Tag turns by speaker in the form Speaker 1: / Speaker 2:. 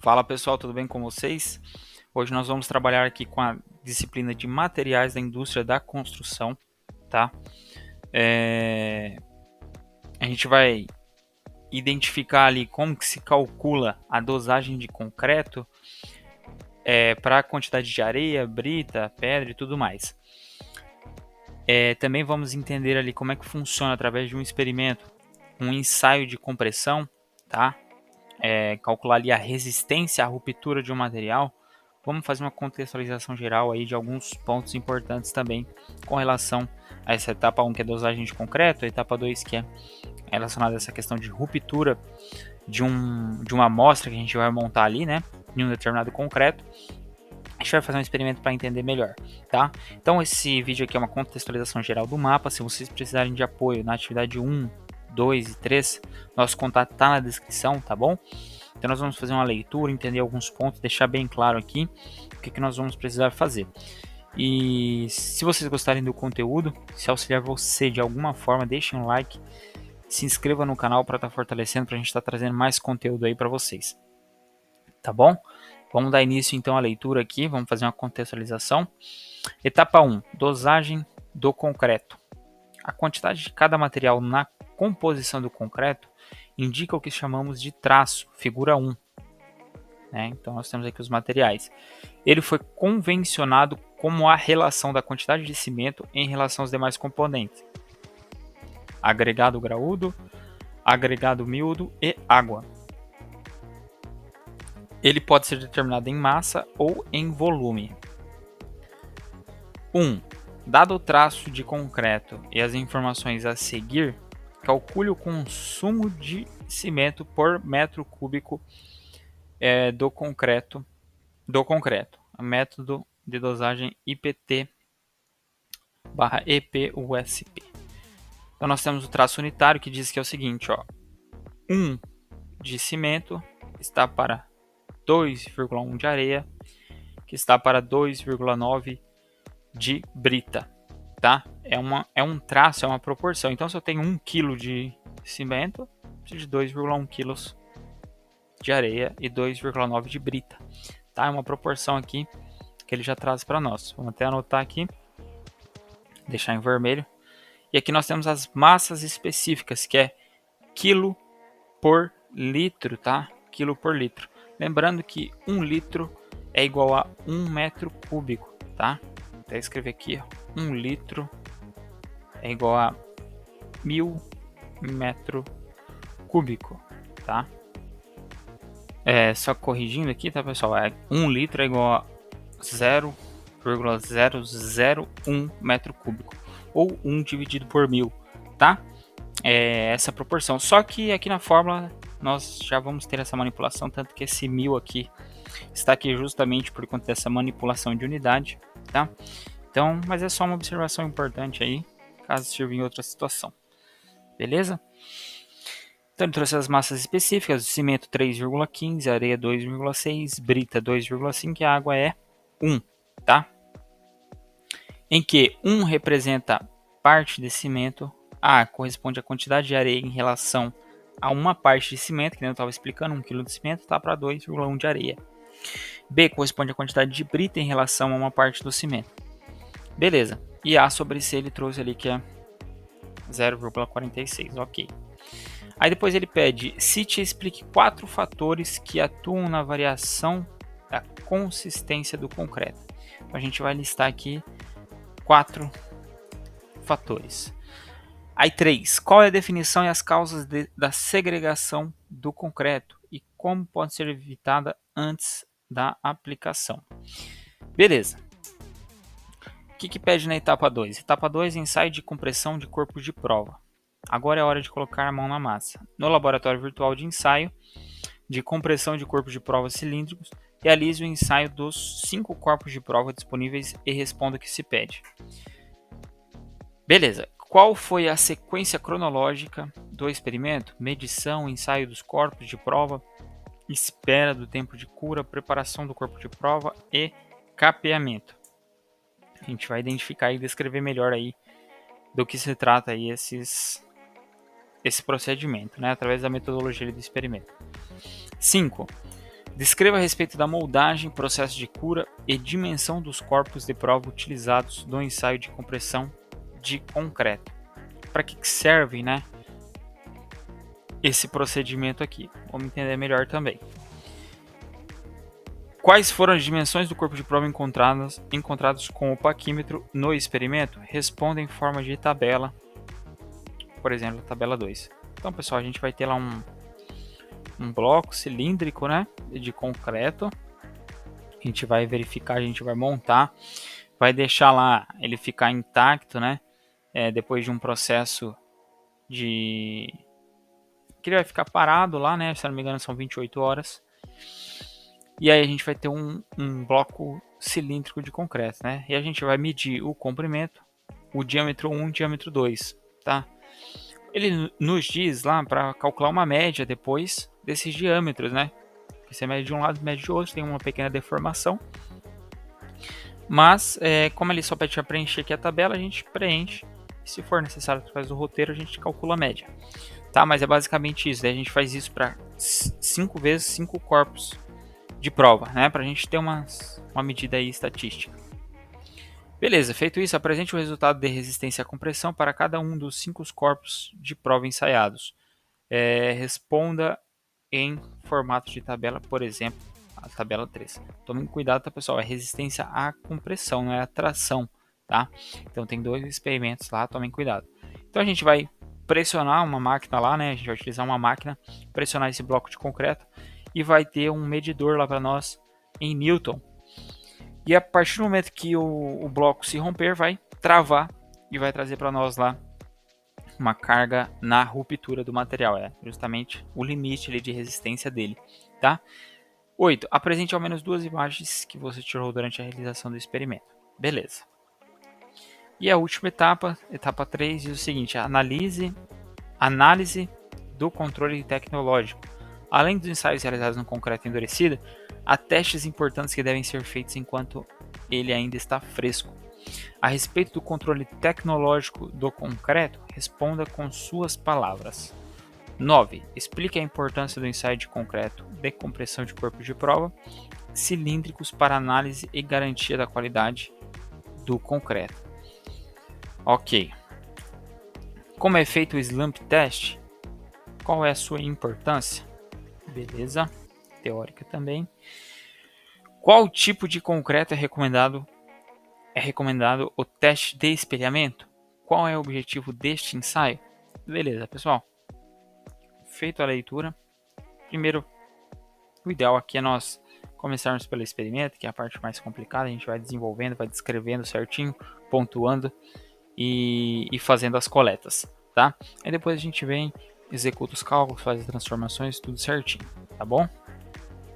Speaker 1: Fala pessoal, tudo bem com vocês? Hoje nós vamos trabalhar aqui com a disciplina de materiais da indústria da construção, tá? A gente vai identificar ali como que se calcula a dosagem de concreto para a quantidade de areia, brita, pedra e tudo mais. Também vamos entender ali como é que funciona através de um experimento, um ensaio de compressão, tá? Calcular ali a resistência à ruptura de um material. Vamos fazer uma contextualização geral aí de alguns pontos importantes também com relação a essa etapa 1, que é dosagem de concreto, a etapa 2, que é relacionada a essa questão de ruptura de uma amostra que a gente vai montar ali, né, em um determinado concreto. A gente vai fazer um experimento para entender melhor, tá? Então esse vídeo aqui é uma contextualização geral do mapa. Se vocês precisarem de apoio na atividade 1, 2 e 3, nosso contato está na descrição, tá bom? Então nós vamos fazer uma leitura, entender alguns pontos, deixar bem claro aqui o que nós vamos precisar fazer. E se vocês gostarem do conteúdo, se auxiliar você de alguma forma, deixem um like, se inscreva no canal para estar fortalecendo, para a gente estar trazendo mais conteúdo aí para vocês. Tá bom? Vamos dar início então à leitura aqui, vamos fazer uma contextualização. Etapa 1, dosagem do concreto. A quantidade de cada material na composição do concreto indica o que chamamos de traço, figura 1. Então nós temos aqui os materiais. Ele foi convencionado como a relação da quantidade de cimento em relação aos demais componentes: agregado graúdo, agregado miúdo e água. Ele pode ser determinado em massa ou em volume. 1. Dado o traço de concreto e as informações a seguir, calcule o consumo de cimento por metro cúbico do concreto. Método de dosagem IPT/EPUSP. Então nós temos o traço unitário que diz que é o seguinte, ó, 1 de cimento está para 2,1 de areia, que está para 2,9 de brita, tá? É um traço, é uma proporção. Então se eu tenho 1 kg de cimento, preciso de 2,1 kg de areia e 2,9 de brita, tá? É uma proporção aqui que ele já traz para nós. Vamos até anotar aqui, deixar em vermelho. E aqui nós temos as massas específicas, que é quilo por litro, tá? Quilo por litro. Lembrando que 1 litro é igual a 1 metro cúbico, tá? Vou até escrever aqui, ó. 1 litro é igual a 1000 metro cúbico, tá? Só corrigindo aqui, tá, pessoal? 1 litro é igual a 0,001 metro cúbico, ou 1 dividido por 1000, tá? Essa proporção. Só que aqui na fórmula nós já vamos ter essa manipulação, tanto que esse 1000 aqui está aqui justamente por conta dessa manipulação de unidade, tá? Então, mas é só uma observação importante aí, caso sirva em outra situação. Beleza? Então ele trouxe as massas específicas: cimento 3,15, areia 2,6, brita 2,5 e a água é 1, tá? Em que 1 representa parte de cimento, A corresponde à quantidade de areia em relação a uma parte de cimento, que nem eu estava explicando, 1 kg de cimento está para 2,1 de areia. B corresponde à quantidade de brita em relação a uma parte do cimento. Beleza. E A sobre C ele trouxe ali que é 0,46, ok. Aí depois ele pede, cite e explique 4 fatores que atuam na variação da consistência do concreto. Então a gente vai listar aqui 4 fatores. Aí 3. Qual é a definição e as causas da segregação do concreto e como pode ser evitada antes da aplicação? Beleza. O que pede na etapa 2? Etapa 2, ensaio de compressão de corpos de prova. Agora é hora de colocar a mão na massa. No laboratório virtual de ensaio de compressão de corpos de prova cilíndricos, realize o ensaio dos 5 corpos de prova disponíveis e responda o que se pede. Beleza. Qual foi a sequência cronológica do experimento? Medição, ensaio dos corpos de prova, espera do tempo de cura, preparação do corpo de prova e capeamento. A gente vai identificar e descrever melhor aí do que se trata aí esse procedimento, né, através da metodologia do experimento. 5. Descreva a respeito da moldagem, processo de cura e dimensão dos corpos de prova utilizados no ensaio de compressão de concreto. Para que serve, né, esse procedimento aqui? Vamos entender melhor também. Quais foram as dimensões do corpo de prova encontrados com o paquímetro no experimento? Responda em forma de tabela, por exemplo, tabela 2. Então, pessoal, a gente vai ter lá um bloco cilíndrico, né, de concreto. A gente vai verificar, a gente vai montar, vai deixar lá ele ficar intacto, né, depois de um processo de... que ele vai ficar parado lá, né, se não me engano são 28 horas. E aí a gente vai ter um bloco cilíndrico de concreto, né? E a gente vai medir o comprimento, o diâmetro 1 e o diâmetro 2, tá? Ele nos diz lá para calcular uma média depois desses diâmetros, né? Você mede de um lado, mede de outro, tem uma pequena deformação. Mas, como ele só pede para preencher aqui a tabela, a gente preenche. Se for necessário através do roteiro, a gente calcula a média. Tá? Mas é basicamente isso. Daí a gente faz isso para 5 vezes 5 corpos de prova, né? Para a gente ter uma medida aí estatística. Beleza, feito isso, apresente o resultado de resistência à compressão para cada um dos 5 corpos de prova ensaiados. Responda em formato de tabela, por exemplo, a tabela 3. Tomem cuidado, tá, pessoal? É resistência à compressão, não é a tração, tá? Então tem 2 experimentos lá, tomem cuidado. Então a gente vai pressionar uma máquina lá, né? A gente vai utilizar uma máquina, pressionar esse bloco de concreto e vai ter um medidor lá para nós em Newton. E a partir do momento que o bloco se romper, vai travar e vai trazer para nós lá uma carga na ruptura do material. É justamente o limite ali de resistência dele, tá? 8. Apresente ao menos 2 imagens que você tirou durante a realização do experimento. Beleza. E a última etapa, etapa 3, diz o seguinte: análise do controle tecnológico. Além dos ensaios realizados no concreto endurecido, há testes importantes que devem ser feitos enquanto ele ainda está fresco. A respeito do controle tecnológico do concreto, responda com suas palavras. 9. Explique a importância do ensaio de concreto de compressão de corpos de prova cilíndricos para análise e garantia da qualidade do concreto. Ok. Como é feito o slump test? Qual é a sua importância? Beleza. Teórica também. Qual tipo de concreto é recomendado? É recomendado o teste de espelhamento? Qual é o objetivo deste ensaio? Beleza, pessoal. Feito a leitura, primeiro, o ideal aqui é nós começarmos pelo experimento, que é a parte mais complicada. A gente vai desenvolvendo, vai descrevendo certinho, pontuando e fazendo as coletas, tá? Aí depois a gente vem, executa os cálculos, faz as transformações, tudo certinho, tá bom?